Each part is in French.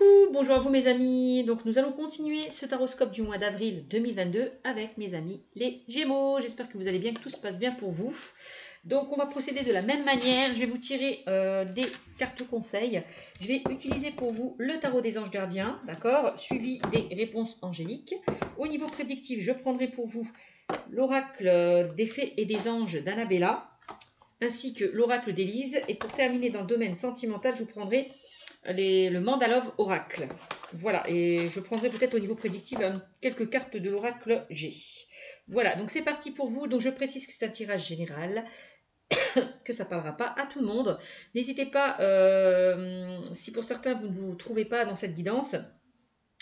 Coucou, bonjour à vous mes amis. Donc nous allons continuer ce taroscope du mois d'avril 2022 avec mes amis les Gémeaux. J'espère que vous allez bien, que tout se passe bien pour vous. Donc on va procéder de la même manière. Je vais vous tirer des cartes conseils. Je vais utiliser pour vous le tarot des anges gardiens, d'accord, suivi des réponses angéliques. Au niveau prédictif, je prendrai pour vous l'oracle des fées et des anges d'Annabella, ainsi que l'oracle d'Élise. Et pour terminer dans le domaine sentimental, je vous prendrai le Mandalove Oracle. Voilà, et je prendrai peut-être au niveau prédictif quelques cartes de l'oracle G. Voilà, donc c'est parti pour vous. Donc je précise que c'est un tirage général, que ça ne parlera pas à tout le monde. N'hésitez pas, si pour certains vous ne vous trouvez pas dans cette guidance,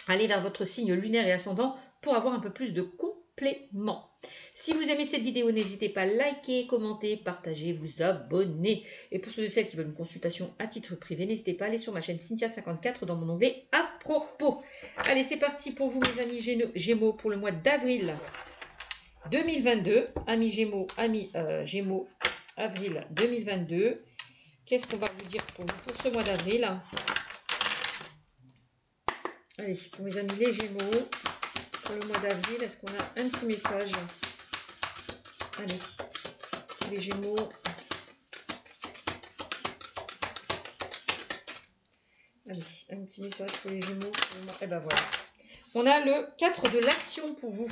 allez vers votre signe lunaire et ascendant pour avoir un peu plus de compléments. Si vous aimez cette vidéo, n'hésitez pas à liker, commenter, partager, vous abonner. Et pour ceux et celles qui veulent une consultation à titre privé, n'hésitez pas à aller sur ma chaîne Cynthia54 dans mon onglet à propos. Allez, c'est parti pour vous mes amis Gémeaux pour le mois d'avril 2022. Amis Gémeaux, Gémeaux, avril 2022. Qu'est-ce qu'on va vous dire pour vous pour ce mois d'avril? Allez, pour mes amis les Gémeaux, pour le mois d'avril, est-ce qu'on a un petit message? Allez, les Gémeaux. Allez, un petit message pour les Gémeaux. Et ben voilà. On a le 4 de l'action pour vous,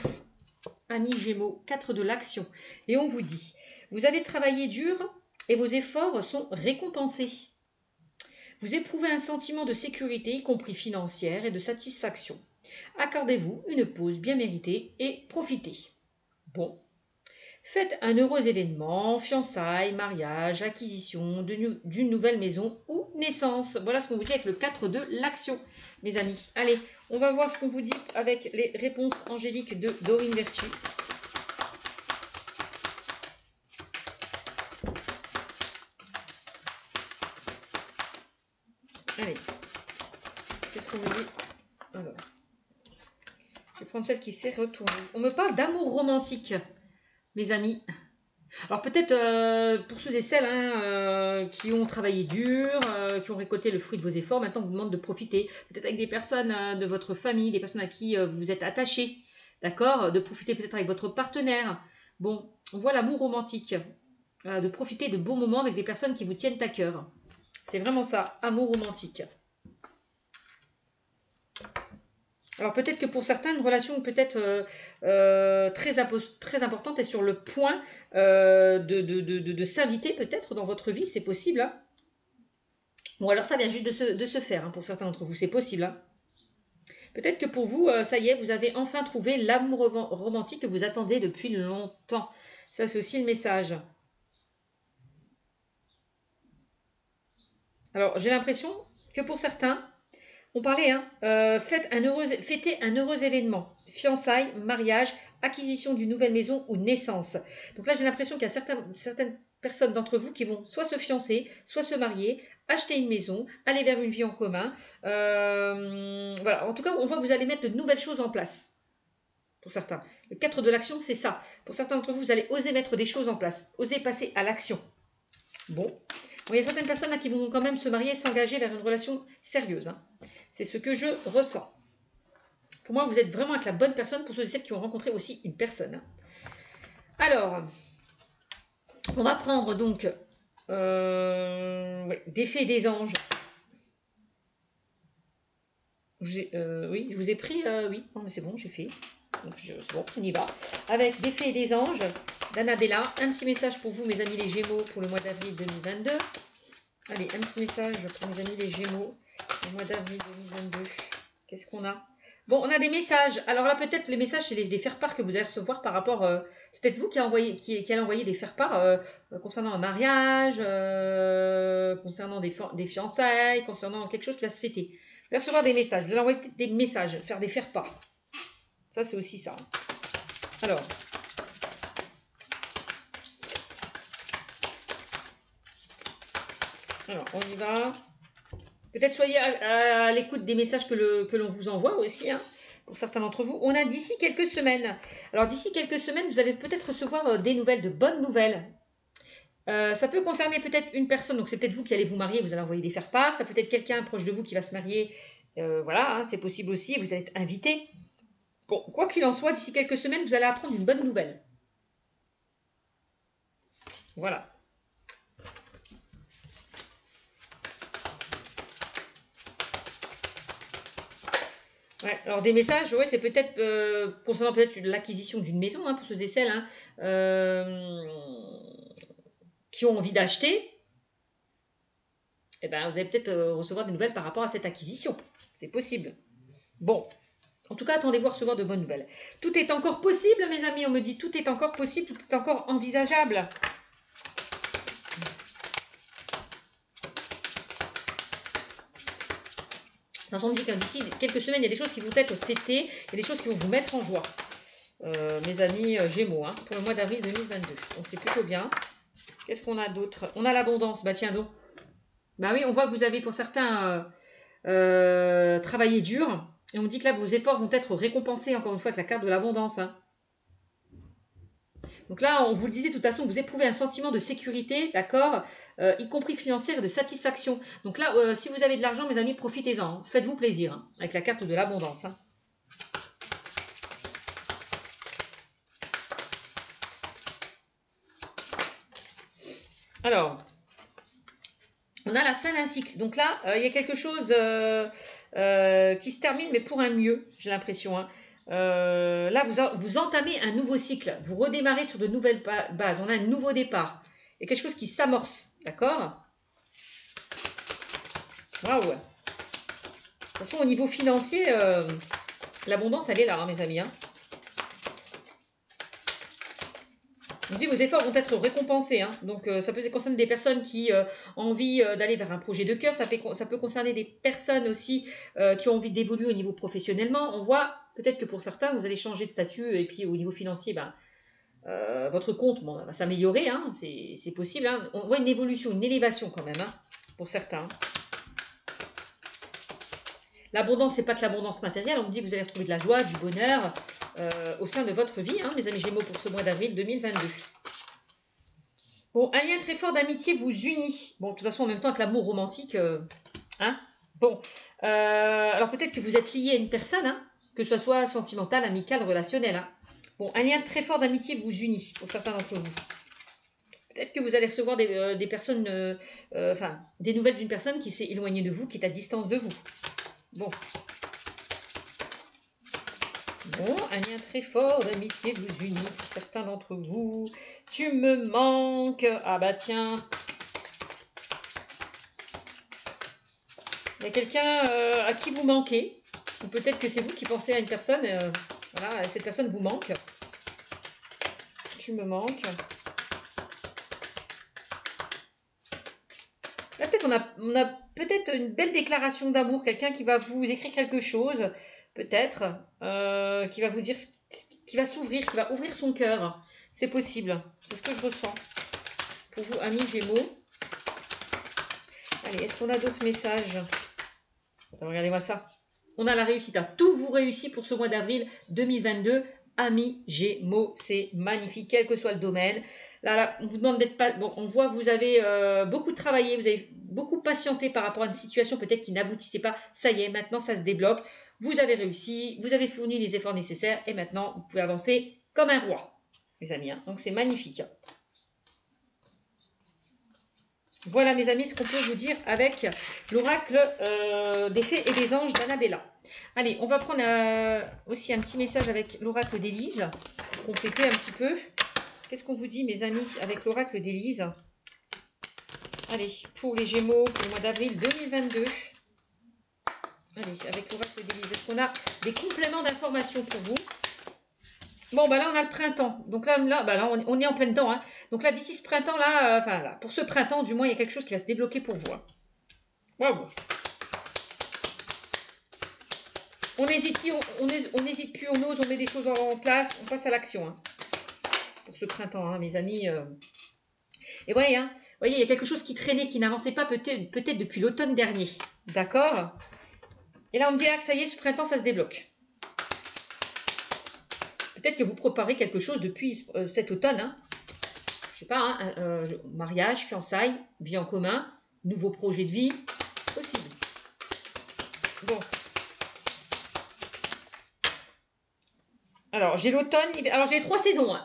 amis Gémeaux, 4 de l'action. Et on vous dit, vous avez travaillé dur et vos efforts sont récompensés. Vous éprouvez un sentiment de sécurité, y compris financière, et de satisfaction. Accordez-vous une pause bien méritée et profitez. Bon. Faites un heureux événement, fiançailles, mariage, acquisition d'une nouvelle maison ou naissance. Voilà ce qu'on vous dit avec le 4 de l'action, mes amis. Allez, on va voir ce qu'on vous dit avec les réponses angéliques de Dorine Vertu. Allez, qu'est-ce qu'on vous dit? Alors, je vais prendre celle qui s'est retournée. On me parle d'amour romantique, mes amis. Alors peut-être pour ceux et celles qui ont travaillé dur, qui ont récolté le fruit de vos efforts, maintenant on vous demande de profiter. Peut-être avec des personnes de votre famille, des personnes à qui vous êtes attachés, d'accord? De profiter peut-être avec votre partenaire. Bon, on voit l'amour romantique, de profiter de beaux moments avec des personnes qui vous tiennent à cœur. C'est vraiment ça, amour romantique. Alors peut-être que pour certains, une relation peut-être très importante est sur le point de s'inviter peut-être dans votre vie, c'est possible. Hein, ou alors ça vient juste de se faire, hein, pour certains d'entre vous, c'est possible. Hein. Peut-être que pour vous, ça y est, vous avez enfin trouvé l'amour romantique que vous attendez depuis longtemps. Ça, c'est aussi le message. Alors j'ai l'impression que pour certains, on parlait, hein, fêtez un heureux événement, fiançailles, mariage, acquisition d'une nouvelle maison ou naissance. Donc là, j'ai l'impression qu'il y a certaines personnes d'entre vous qui vont soit se fiancer, soit se marier, acheter une maison, aller vers une vie en commun. Voilà, en tout cas, on voit que vous allez mettre de nouvelles choses en place. Pour certains. Le 4 de l'action, c'est ça. Pour certains d'entre vous, vous allez oser mettre des choses en place, oser passer à l'action. Bon, il y a certaines personnes là qui vont quand même se marier, s'engager vers une relation sérieuse. Hein. C'est ce que je ressens. Pour moi, vous êtes vraiment avec la bonne personne pour ceux et celles qui ont rencontré aussi une personne. Hein. Alors, on va prendre donc des fées et des anges. Oui, je vous ai pris, oui, non mais c'est bon, j'ai fait. Donc, c'est bon, on y va. Avec des fées et des anges d'Annabella. Un petit message pour vous, mes amis les Gémeaux, pour le mois d'avril 2022. Allez, un petit message pour mes amis les Gémeaux, le mois d'avril 2022. Qu'est-ce qu'on a? Bon, on a des messages. Alors là, peut-être les messages, c'est des faire-part que vous allez recevoir par rapport... c'est peut-être vous qui allez envoyer des faire-part concernant un mariage, concernant des fiançailles, concernant quelque chose qui va se fêter. Vous allez recevoir des messages. Vous allez envoyer peut-être des messages, faire des faire-part. Ça, c'est aussi ça. Alors... Alors, on y va. Peut-être soyez à l'écoute des messages que l'on vous envoie aussi, hein, pour certains d'entre vous. On a d'ici quelques semaines. Alors, d'ici quelques semaines, vous allez peut-être recevoir des nouvelles, de bonnes nouvelles. Ça peut concerner peut-être une personne, donc c'est peut-être vous qui allez vous marier, vous allez envoyer des faire-part. Ça peut être quelqu'un proche de vous qui va se marier Voilà, hein, c'est possible aussi, vous allez être invité. Bon, quoi qu'il en soit, d'ici quelques semaines, vous allez apprendre une bonne nouvelle. Voilà. Ouais, alors des messages, ouais, c'est peut-être concernant peut-être l'acquisition d'une maison, hein, pour ceux et celles hein, qui ont envie d'acheter. Eh ben, vous allez peut-être recevoir des nouvelles par rapport à cette acquisition. C'est possible. Bon, en tout cas, attendez-vous à recevoir de bonnes nouvelles. Tout est encore possible, mes amis. On me dit tout est encore possible, tout est encore envisageable. De toute façon, on me dit que d'ici quelques semaines, il y a des choses qui vont être fêtées, il y a des choses qui vont vous mettre en joie. Mes amis Gémeaux, hein, pour le mois d'avril 2022. Donc c'est plutôt bien. Qu'est-ce qu'on a d'autre? On a l'abondance. Bah tiens donc. Bah oui, on voit que vous avez pour certains travaillé dur. Et on dit que là, vos efforts vont être récompensés, encore une fois, avec la carte de l'abondance. Hein. Donc là, on vous le disait, de toute façon, vous éprouvez un sentiment de sécurité, d'accord, y compris financière et de satisfaction. Donc là, si vous avez de l'argent, mes amis, profitez-en. Hein. Faites-vous plaisir, hein, avec la carte de l'abondance. Hein. Alors, on a la fin d'un cycle. Donc là, il y a quelque chose qui se termine, mais pour un mieux, j'ai l'impression. Hein. Là, vous entamez un nouveau cycle. Vous redémarrez sur de nouvelles bases. On a un nouveau départ. Il y a quelque chose qui s'amorce. D'accord? Waouh! De toute façon, au niveau financier, l'abondance, elle est là, hein, mes amis. Hein. Je vous dis, vos efforts vont être récompensés. Hein. Donc, ça peut concerner des personnes qui ont envie d'aller vers un projet de cœur. Ça peut concerner des personnes aussi qui ont envie d'évoluer au niveau professionnellement. On voit peut-être que pour certains, vous allez changer de statut et puis au niveau financier, ben, votre compte va s'améliorer. Hein. C'est possible. Hein. On voit une évolution, une élévation quand même, hein, pour certains. L'abondance, c'est pas que l'abondance matérielle. On me dit que vous allez retrouver de la joie, du bonheur au sein de votre vie, hein, mes amis Gémeaux, pour ce mois d'avril 2022. Bon, un lien très fort d'amitié vous unit. Bon, de toute façon, en même temps, avec l'amour romantique, hein. Bon, alors peut-être que vous êtes lié à une personne, hein, que ce soit sentimental, amical, relationnel. Hein. Bon, un lien très fort d'amitié vous unit, pour certains d'entre vous. Peut-être que vous allez recevoir des personnes, enfin, des nouvelles d'une personne qui s'est éloignée de vous, qui est à distance de vous. Bon. Bon, un lien très fort d'amitié vous unit, certains d'entre vous. Tu me manques. Ah bah tiens. Il y a quelqu'un à qui vous manquez. Ou peut-être que c'est vous qui pensez à une personne. Voilà, cette personne vous manque. Tu me manques. Là, peut-être on a peut-être une belle déclaration d'amour. Quelqu'un qui va vous écrire quelque chose. Peut-être. Qui va vous dire... Qui va s'ouvrir. Qui va ouvrir son cœur. C'est possible. C'est ce que je ressens. Pour vous, amis Gémeaux. Allez, est-ce qu'on a d'autres messages? Regardez-moi ça. On a la réussite. Hein. Tout vous réussit pour ce mois d'avril 2022. Amis Gémeaux, c'est magnifique, quel que soit le domaine. Là, on vous demande d'être pas... Bon, on voit que vous avez beaucoup travaillé, vous avez beaucoup patienté par rapport à une situation peut-être qui n'aboutissait pas. Ça y est, maintenant ça se débloque. Vous avez réussi, vous avez fourni les efforts nécessaires et maintenant vous pouvez avancer comme un roi, mes amis. Hein. Donc c'est magnifique. Voilà mes amis ce qu'on peut vous dire avec l'oracle des fées et des anges d'Annabella. Allez, on va prendre aussi un petit message avec l'oracle d'Élise, pour compléter un petit peu. Qu'est-ce qu'on vous dit mes amis avec l'oracle d'Élise? Allez, pour les Gémeaux, pour le mois d'avril 2022. Allez, avec l'oracle d'Élise, est-ce qu'on a des compléments d'informations pour vous? Bon, bah là, on a le printemps. Donc là bah là on est en plein dedans. Hein. Donc là, d'ici ce printemps-là, enfin là, pour ce printemps, du moins, il y a quelque chose qui va se débloquer pour vous. Hein. Waouh! On n'hésite plus, on n'hésite plus, on ose, on met des choses en place, on passe à l'action. Hein. Pour ce printemps, hein, mes amis. Et voyez, hein, voyez, il y a quelque chose qui traînait, qui n'avançait pas peut-être depuis l'automne dernier. D'accord? Et là, on me dit que ça y est, ce printemps, ça se débloque. Peut-être que vous préparez quelque chose depuis cet automne. Hein. Je sais pas, hein, mariage, fiançailles, vie en commun, nouveau projet de vie, possible. Bon, Alors, j'ai l'automne, alors j'ai les 3 saisons. Hein.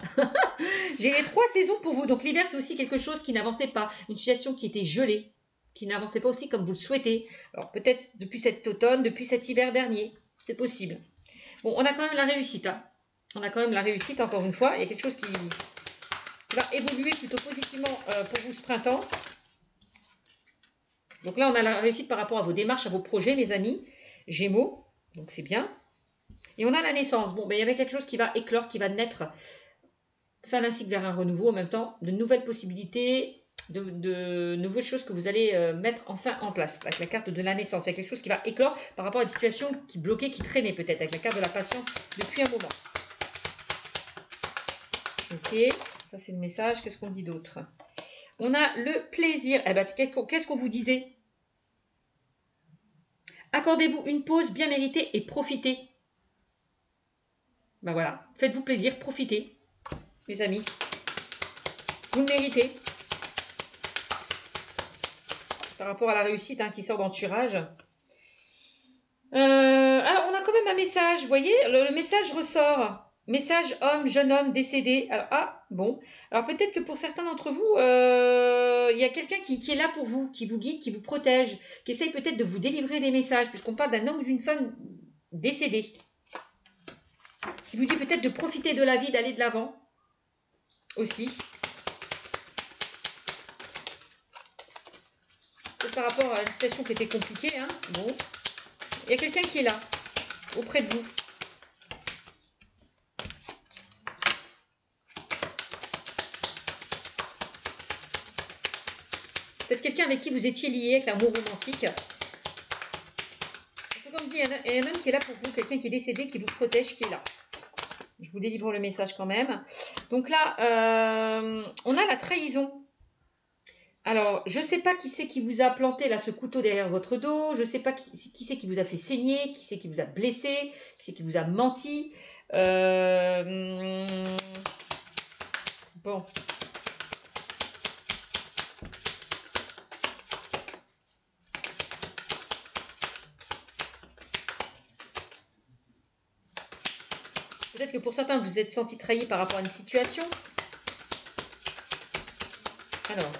J'ai les 3 saisons pour vous. Donc, l'hiver, c'est aussi quelque chose qui n'avançait pas. Une situation qui était gelée, qui n'avançait pas aussi comme vous le souhaitez. Alors, peut-être depuis cet automne, depuis cet hiver dernier. C'est possible. Bon, on a quand même la réussite. Hein. On a quand même la réussite, encore une fois. Il y a quelque chose qui va évoluer plutôt positivement pour vous ce printemps. Donc là, on a la réussite par rapport à vos démarches, à vos projets, mes amis. Gémeaux, donc c'est bien. Et on a la naissance. Bon, ben, il y avait quelque chose qui va éclore, qui va naître. Fin d'un cycle vers un renouveau, en même temps, de nouvelles possibilités, de nouvelles choses que vous allez mettre enfin en place. Avec la carte de la naissance, il y a quelque chose qui va éclore par rapport à une situation qui bloquait, qui traînait peut-être, avec la carte de la patience depuis un moment. Ok, ça c'est le message. Qu'est-ce qu'on dit d'autre? On a le plaisir. Eh ben, qu'est-ce qu'on vous disait? Accordez-vous une pause bien méritée et profitez. Ben voilà, faites-vous plaisir, profitez, mes amis. Vous le méritez. Par rapport à la réussite hein, qui sort d'entourage. Alors, on a quand même un message, vous voyez, le message ressort. Message homme, jeune homme décédé. Alors, ah, bon. Alors, peut-être que pour certains d'entre vous, il y a quelqu'un qui est là pour vous, qui vous guide, qui vous protège, qui essaye peut-être de vous délivrer des messages, puisqu'on parle d'un homme ou d'une femme décédée. Qui vous dit peut-être de profiter de la vie, d'aller de l'avant. Aussi. Peut-être par rapport à une situation qui était compliquée, hein. Bon. Il y a quelqu'un qui est là, auprès de vous. Peut-être quelqu'un avec qui vous étiez lié, avec l'amour romantique. Comme dit, il y a un homme qui est là pour vous, quelqu'un qui est décédé, qui vous protège, qui est là. Je vous délivre le message quand même. Donc là, on a la trahison. Alors, je ne sais pas qui c'est qui vous a planté là ce couteau derrière votre dos. Je ne sais pas qui c'est qui vous a fait saigner, qui c'est qui vous a blessé, qui c'est qui vous a menti. Bon. Peut-être que pour certains, vous vous êtes senti trahi par rapport à une situation. Alors,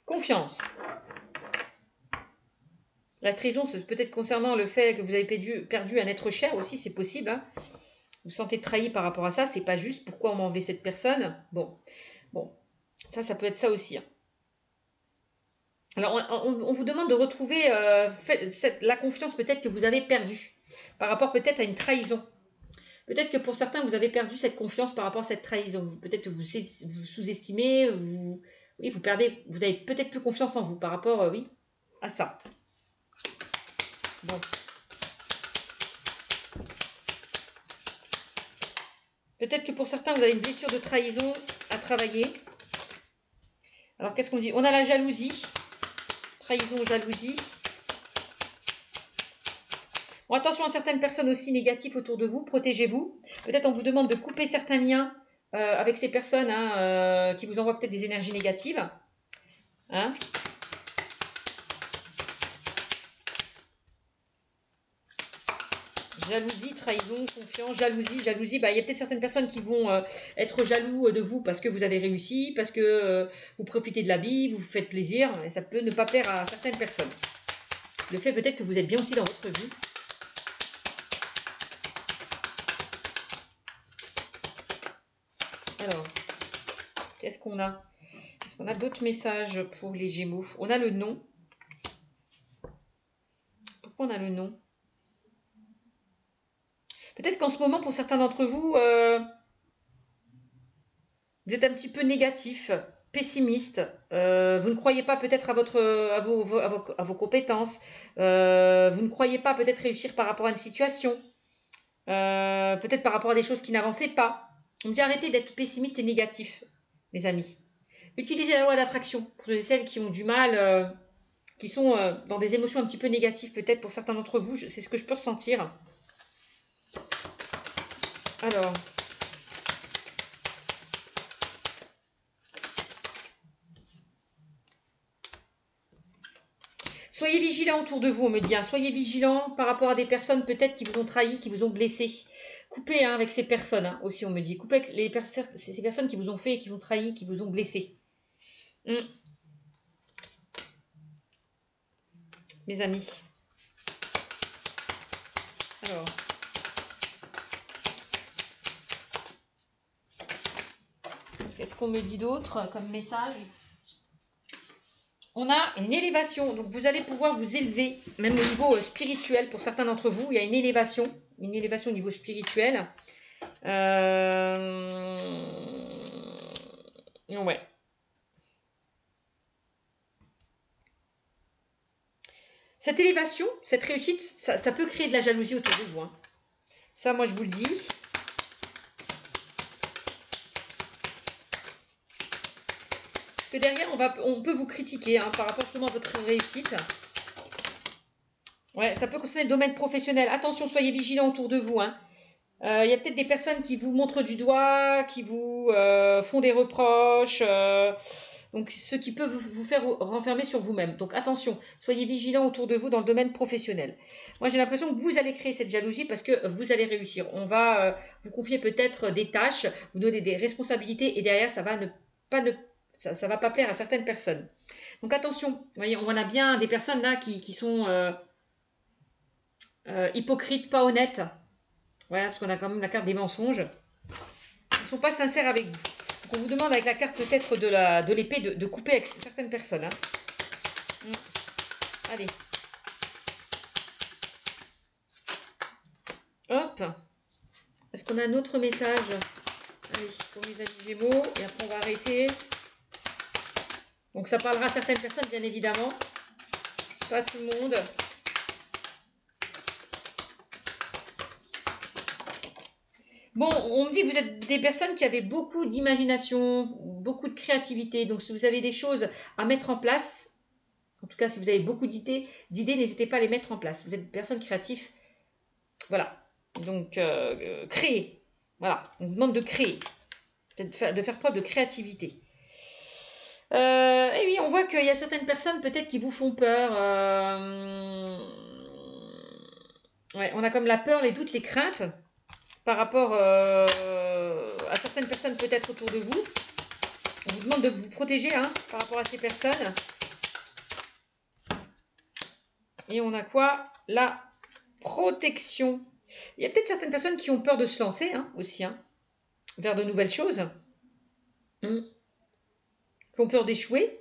confiance. La trahison, c'est peut-être concernant le fait que vous avez perdu un être cher aussi, c'est possible. Hein. Vous vous sentez trahi par rapport à ça, c'est pas juste. Pourquoi on m'a enlevé cette personne? Bon, ça peut être ça aussi. Hein. Alors, on vous demande de retrouver la confiance peut-être que vous avez perdue par rapport peut-être à une trahison. Peut-être que pour certains, vous avez perdu cette confiance par rapport à cette trahison. Peut-être que vous sous-estimez, vous avez peut-être plus confiance en vous par rapport, oui, à ça. Bon. Peut-être que pour certains, vous avez une blessure de trahison à travailler. Alors, qu'est-ce qu'on dit? On a la jalousie. Trahison, jalousie. Bon, attention à certaines personnes aussi négatives autour de vous. Protégez-vous. Peut-être on vous demande de couper certains liens avec ces personnes hein, qui vous envoient peut-être des énergies négatives. Hein? Jalousie, trahison, confiance, jalousie. Bah, il y a peut-être certaines personnes qui vont être jaloux de vous parce que vous avez réussi, parce que vous profitez de la vie, vous vous faites plaisir. Et ça peut ne pas plaire à certaines personnes. Le fait peut-être que vous êtes bien aussi dans votre vie. Alors, qu'est-ce qu'on a? Est-ce qu'on a d'autres messages pour les Gémeaux? On a le nom. Pourquoi on a le nom? Peut-être qu'en ce moment, pour certains d'entre vous, vous êtes un petit peu négatif, pessimiste. Vous ne croyez pas peut-être à vos compétences. Vous ne croyez pas peut-être réussir par rapport à une situation. Peut-être par rapport à des choses qui n'avançaient pas. On me dit arrêtez d'être pessimiste et négatif, mes amis. Utilisez la loi d'attraction pour ceux et celles qui ont du mal, qui sont dans des émotions un petit peu négatives peut-être pour certains d'entre vous. C'est ce que je peux ressentir. Alors, Soyez vigilants autour de vous, on me dit. Hein. Soyez vigilants par rapport à des personnes peut-être qui vous ont trahi, qui vous ont blessé. Coupez hein, avec ces personnes hein, aussi, on me dit. Coupez avec ces personnes qui vous ont fait, qui vous ont trahi, qui vous ont blessé. Mes amis. Alors. Qu'est-ce qu'on me dit d'autre comme message? On a une élévation, donc vous allez pouvoir vous élever, même au niveau spirituel, pour certains d'entre vous, il y a une élévation au niveau spirituel. Ouais. Cette élévation, cette réussite, ça peut créer de la jalousie autour de vous. Hein. Ça, moi, je vous le dis. Que derrière, on peut vous critiquer hein, par rapport justement à votre réussite. Ouais, ça peut concerner le domaine professionnel. Attention, soyez vigilants autour de vous. Hein. Y a peut-être des personnes qui vous montrent du doigt, qui vous font des reproches. Donc, ce qui peut vous faire renfermer sur vous-même. Donc, attention, soyez vigilants autour de vous dans le domaine professionnel. Moi, j'ai l'impression que vous allez créer cette jalousie parce que vous allez réussir. On va vous confier peut-être des tâches, vous donner des responsabilités et derrière, ça va pas plaire à certaines personnes. Donc attention, vous voyez, on a bien des personnes là qui sont hypocrites, pas honnêtes. Voilà, parce qu'on a quand même la carte des mensonges. Ils ne sont pas sincères avec vous. Donc on vous demande avec la carte peut-être de l'épée de couper avec certaines personnes. Hein. Allez. Hop. Est-ce qu'on a un autre message? Allez, pour mes amis Gémeaux. Et après on va arrêter. Donc ça parlera à certaines personnes, bien évidemment. Pas tout le monde. Bon, on me dit que vous êtes des personnes qui avaient beaucoup d'imagination, beaucoup de créativité. Donc si vous avez des choses à mettre en place, en tout cas si vous avez beaucoup d'idées, n'hésitez pas à les mettre en place. Vous êtes des personnes créatives. Voilà. Donc créer. Voilà. On vous demande de créer. De faire preuve de créativité. Et oui, on voit qu'il y a certaines personnes peut-être qui vous font peur. Ouais, on a comme la peur, les doutes, les craintes par rapport à certaines personnes peut-être autour de vous. On vous demande de vous protéger hein, par rapport à ces personnes. Et on a quoi? La protection. Il y a peut-être certaines personnes qui ont peur de se lancer hein, aussi, hein, vers de nouvelles choses. Qui ont peur d'échouer,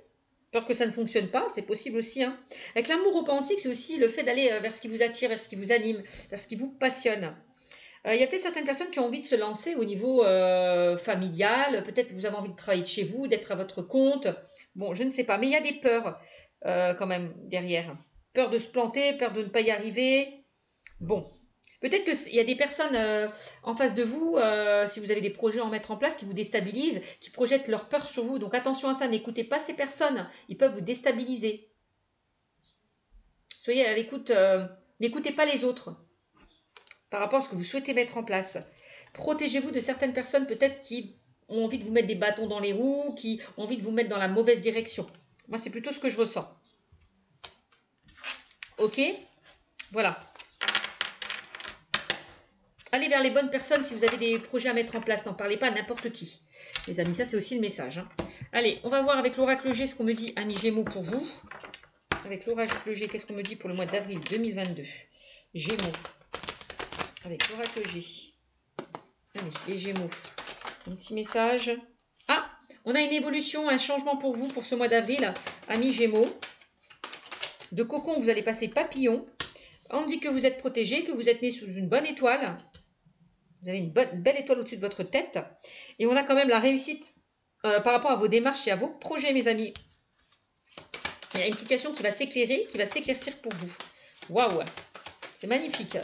peur que ça ne fonctionne pas, c'est possible aussi. Hein. Avec l'amour romantique, c'est aussi le fait d'aller vers ce qui vous attire, vers ce qui vous anime, vers ce qui vous passionne. Il y a peut-être certaines personnes qui ont envie de se lancer au niveau familial, peut-être vous avez envie de travailler de chez vous, d'être à votre compte. Bon, je ne sais pas, mais il y a des peurs quand même derrière. Peur de se planter, peur de ne pas y arriver. Bon, peut-être qu'il y a des personnes en face de vous, si vous avez des projets à en mettre en place, qui vous déstabilisent, qui projettent leur peur sur vous. Donc attention à ça, n'écoutez pas ces personnes, ils peuvent vous déstabiliser. Soyez à l'écoute, n'écoutez pas les autres par rapport à ce que vous souhaitez mettre en place. Protégez-vous de certaines personnes peut-être qui ont envie de vous mettre des bâtons dans les roues, qui ont envie de vous mettre dans la mauvaise direction. Moi, c'est plutôt ce que je ressens. Ok? Voilà. Allez vers les bonnes personnes si vous avez des projets à mettre en place. N'en parlez pas à n'importe qui. Les amis, ça c'est aussi le message. Hein. Allez, on va voir avec l'oracle G ce qu'on me dit, amis Gémeaux, pour vous. Avec l'oracle G, qu'est-ce qu'on me dit pour le mois d'avril 2022? Gémeaux. Avec l'oracle G. Allez, les Gémeaux. Un petit message. Ah, on a une évolution, un changement pour vous pour ce mois d'avril, amis Gémeaux. De cocon, vous allez passer papillon. On dit que vous êtes protégé, que vous êtes né sous une bonne étoile. Vous avez une belle étoile au-dessus de votre tête. Et on a quand même la réussite par rapport à vos démarches et à vos projets, mes amis. Il y a une situation qui va s'éclairer, qui va s'éclaircir pour vous. Waouh! C'est magnifique.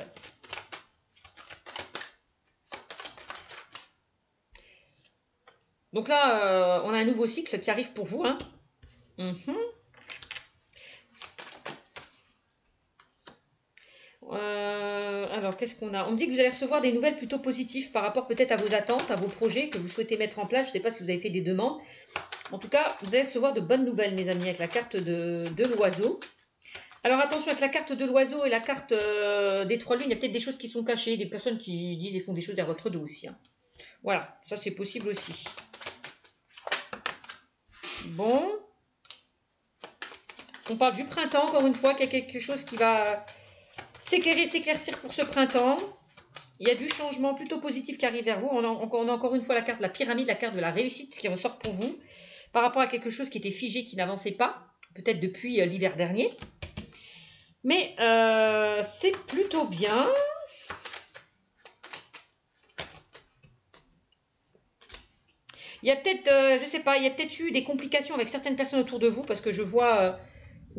Donc là, on a un nouveau cycle qui arrive pour vous. Hein. Alors, qu'est-ce qu'on a? On me dit que vous allez recevoir des nouvelles plutôt positives par rapport peut-être à vos attentes, à vos projets que vous souhaitez mettre en place. Je ne sais pas si vous avez fait des demandes. En tout cas, vous allez recevoir de bonnes nouvelles, mes amis, avec la carte de l'oiseau. Alors attention avec la carte de l'oiseau et la carte des trois lunes, il y a peut-être des choses qui sont cachées, des personnes qui disent et font des choses derrière votre dos aussi. Hein. Voilà, ça c'est possible aussi. Bon. On parle du printemps, encore une fois, qu'il y a quelque chose qui va s'éclairer, s'éclaircir pour ce printemps. Il y a du changement plutôt positif qui arrive vers vous. On a encore une fois la carte de la pyramide, la carte de la réussite qui ressort pour vous. Par rapport à quelque chose qui était figé, qui n'avançait pas. Peut-être depuis l'hiver dernier. Mais c'est plutôt bien. Il y a peut-être, je sais pas, il y a peut-être eu des complications avec certaines personnes autour de vous parce que je vois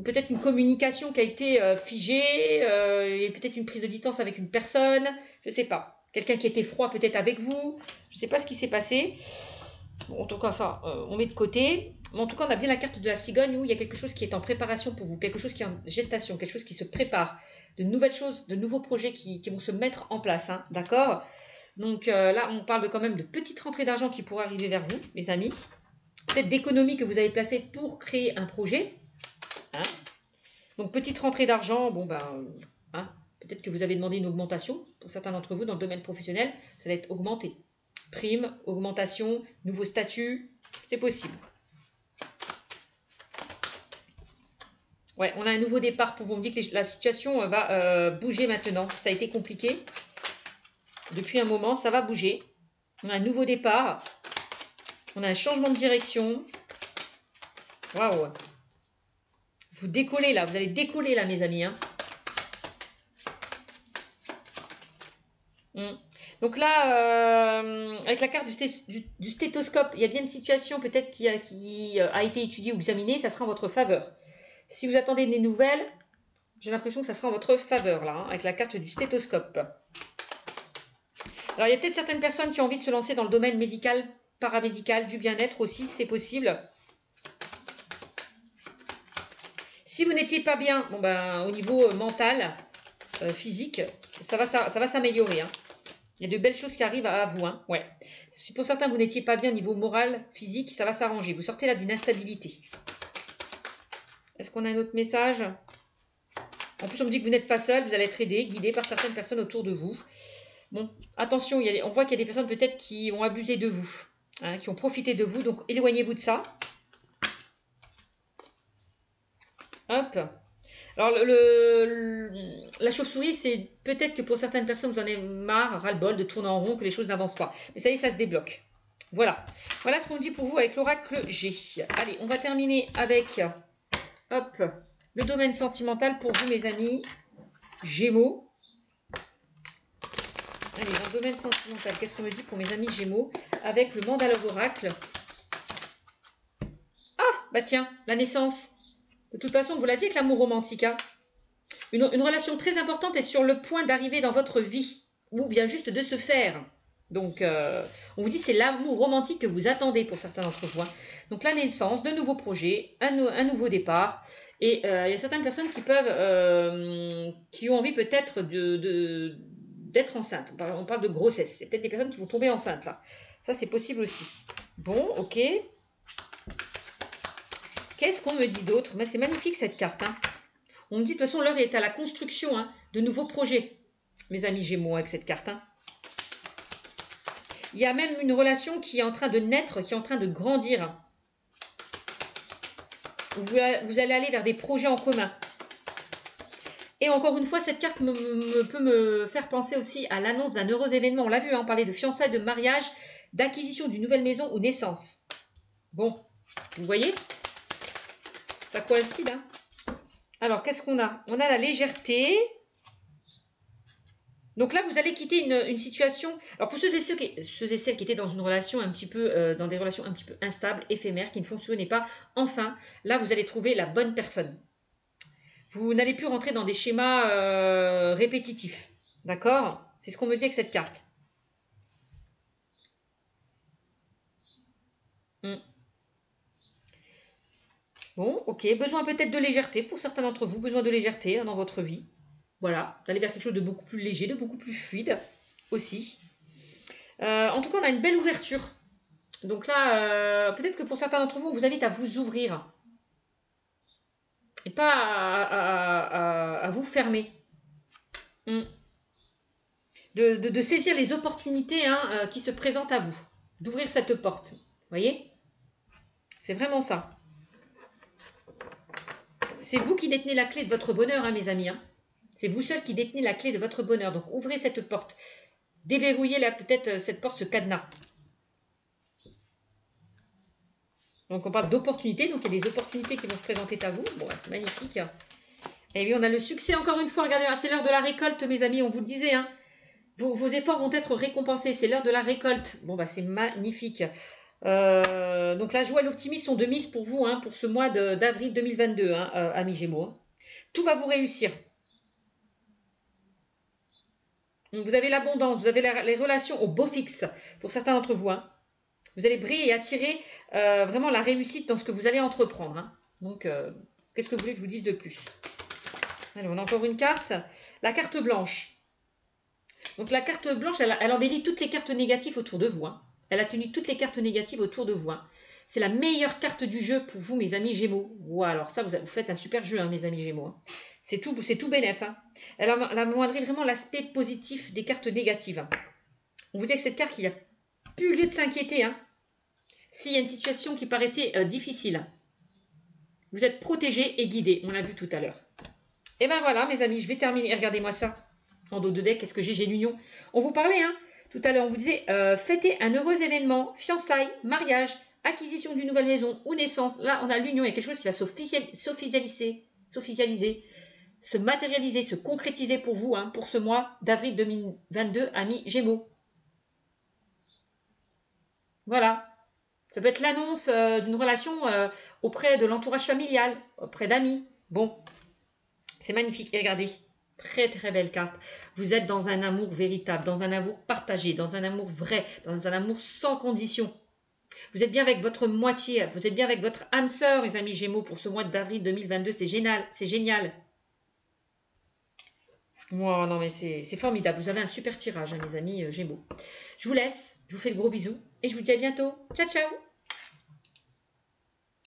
peut-être une communication qui a été figée et peut-être une prise de distance avec une personne, je sais pas. Quelqu'un qui était froid peut-être avec vous, je sais pas ce qui s'est passé. Bon, en tout cas, ça, on met de côté. Mais en tout cas, on a bien la carte de la cigogne où il y a quelque chose qui est en préparation pour vous, quelque chose qui est en gestation, quelque chose qui se prépare, de nouvelles choses, de nouveaux projets qui vont se mettre en place, hein, d'accord ? Donc là, on parle quand même de petites rentrées d'argent qui pourraient arriver vers vous, mes amis. Peut-être d'économies que vous avez placées pour créer un projet. Hein. Donc, petite rentrée d'argent, bon ben, hein, peut-être que vous avez demandé une augmentation. Pour certains d'entre vous, dans le domaine professionnel, ça va être augmenté. Prime, augmentation, nouveau statut, c'est possible. Ouais, on a un nouveau départ pour vous. On me dit que la situation va bouger maintenant. Ça a été compliqué. Depuis un moment, ça va bouger. On a un nouveau départ. On a un changement de direction. Waouh. Vous décollez là. Vous allez décoller là, mes amis. Hein. Donc là, avec la carte du stéthoscope, il y a bien une situation peut-être qui a été étudiée ou examinée. Ça sera en votre faveur. Si vous attendez des nouvelles, j'ai l'impression que ça sera en votre faveur là, hein, avec la carte du stéthoscope. Alors, il y a peut-être certaines personnes qui ont envie de se lancer dans le domaine médical, paramédical, du bien-être aussi, c'est possible. Si vous n'étiez pas bien, bon ben, au niveau mental, physique, ça va s'améliorer. Hein. Il y a de belles choses qui arrivent à vous. Hein. Ouais. Si pour certains, vous n'étiez pas bien au niveau moral, physique, ça va s'arranger. Vous sortez là d'une instabilité. Est-ce qu'on a un autre message? En plus, on me dit que vous n'êtes pas seul, vous allez être aidé, guidé par certaines personnes autour de vous. Bon, attention, on voit qu'il y a des personnes peut-être qui ont abusé de vous, hein, qui ont profité de vous, donc éloignez-vous de ça. Hop. Alors, la chauve-souris, c'est peut-être que pour certaines personnes, vous en avez marre, ras-le-bol de tourner en rond, que les choses n'avancent pas. Mais ça y est, ça se débloque. Voilà. Voilà ce qu'on dit pour vous avec l'oracle G. Allez, on va terminer avec, hop, le domaine sentimental pour vous, mes amis. Gémeaux. Allez, dans le domaine sentimental, qu'est-ce qu'on me dit pour mes amis Gémeaux avec le mandala oracle? Ah, bah tiens, la naissance. De toute façon, on vous l'a dit avec l'amour romantique. Hein. Une relation très importante est sur le point d'arriver dans votre vie, ou vient juste de se faire. Donc, on vous dit c'est l'amour romantique que vous attendez pour certains d'entre vous. Hein. Donc, la naissance, de nouveaux projets, un nouveau départ. Et il y a certaines personnes qui peuvent, qui ont envie peut-être d'être enceintes. On parle de grossesse. C'est peut-être des personnes qui vont tomber enceintes là. Ça, c'est possible aussi. Bon, ok. Qu'est-ce qu'on me dit d'autre? Mais c'est magnifique cette carte. Hein. On me dit de toute façon l'heure est à la construction hein, de nouveaux projets. Mes amis Gémeaux avec cette carte. Hein. Il y a même une relation qui est en train de naître, qui est en train de grandir. Vous allez aller vers des projets en commun. Et encore une fois, cette carte peut me faire penser aussi à l'annonce d'un heureux événement. On l'a vu, hein, on parlait de fiançailles, de mariage, d'acquisition d'une nouvelle maison ou naissance. Bon, vous voyez? Ça coïncide. Hein. Alors, qu'est-ce qu'on a? On a la légèreté. Donc là, vous allez quitter une situation... Alors, pour ceux et celles qui étaient dans une relation un petit peu... dans des relations un petit peu instables, éphémères, qui ne fonctionnaient pas, enfin, là, vous allez trouver la bonne personne. Vous n'allez plus rentrer dans des schémas répétitifs. D'accord? C'est ce qu'on me dit avec cette carte. Bon, ok. Besoin peut-être de légèreté pour certains d'entre vous. Besoin de légèreté dans votre vie. Voilà. D'aller vers quelque chose de beaucoup plus léger, de beaucoup plus fluide aussi. En tout cas, on a une belle ouverture. Donc là, peut-être que pour certains d'entre vous, on vous invite à vous ouvrir. et pas à vous fermer. De saisir les opportunités qui se présentent à vous. D'ouvrir cette porte. Vous voyez? C'est vraiment ça. C'est vous qui détenez la clé de votre bonheur, hein, mes amis. Hein. C'est vous seul qui détenez la clé de votre bonheur. Donc, ouvrez cette porte. Déverrouillez peut-être cette porte, ce cadenas. Donc, on parle d'opportunités. Donc, il y a des opportunités qui vont se présenter à vous. Bon, c'est magnifique. Et oui, on a le succès encore une fois. Regardez, c'est l'heure de la récolte, mes amis. On vous le disait, hein. Vos efforts vont être récompensés. C'est l'heure de la récolte. Bon, c'est magnifique. Donc, la joie et l'optimisme sont de mise pour vous, hein, pour ce mois d'avril 2022, hein, amis Gémeaux. Hein. Tout va vous réussir. Vous avez l'abondance, vous avez les relations au beau fixe, pour certains d'entre vous. Hein. Vous allez briller et attirer vraiment la réussite dans ce que vous allez entreprendre. Hein. Donc, qu'est-ce que vous voulez que je vous dise de plus? Allez, on a encore une carte. La carte blanche. Donc, la carte blanche, elle embellit toutes les cartes négatives autour de vous. Hein. Elle a tenu toutes les cartes négatives autour de vous. Hein. C'est la meilleure carte du jeu pour vous, mes amis Gémeaux. Wow, alors ça, vous faites un super jeu, hein, mes amis Gémeaux. Hein. C'est tout bénef. Hein. Elle amoindrit vraiment l'aspect positif des cartes négatives. Hein. On vous dit que cette carte, il n'y a plus lieu de s'inquiéter. Hein. S'il y a une situation qui paraissait difficile, vous êtes protégé et guidé. On l'a vu tout à l'heure. Et ben voilà, mes amis, je vais terminer. Regardez-moi ça. En dos de deck, qu'est-ce que j'ai l'union. On vous parlait, hein, tout à l'heure, on vous disait, fêtez un heureux événement, fiançailles, mariage, acquisition d'une nouvelle maison ou naissance. Là, on a l'union, il y a quelque chose qui va s'officialiser, se matérialiser, se concrétiser pour vous, hein, pour ce mois d'avril 2022, amis Gémeaux. Voilà. Ça peut être l'annonce d'une relation auprès de l'entourage familial, auprès d'amis. Bon, c'est magnifique. Et regardez, très très belle carte. Vous êtes dans un amour véritable, dans un amour partagé, dans un amour vrai, dans un amour sans condition. Vous êtes bien avec votre moitié, vous êtes bien avec votre âme sœur, les amis Gémeaux, pour ce mois d'avril 2022. C'est génial, c'est génial. Oh, non mais c'est formidable. Vous avez un super tirage, hein, mes amis Gémeaux. Je vous laisse, je vous fais de gros bisous et je vous dis à bientôt. Ciao, ciao.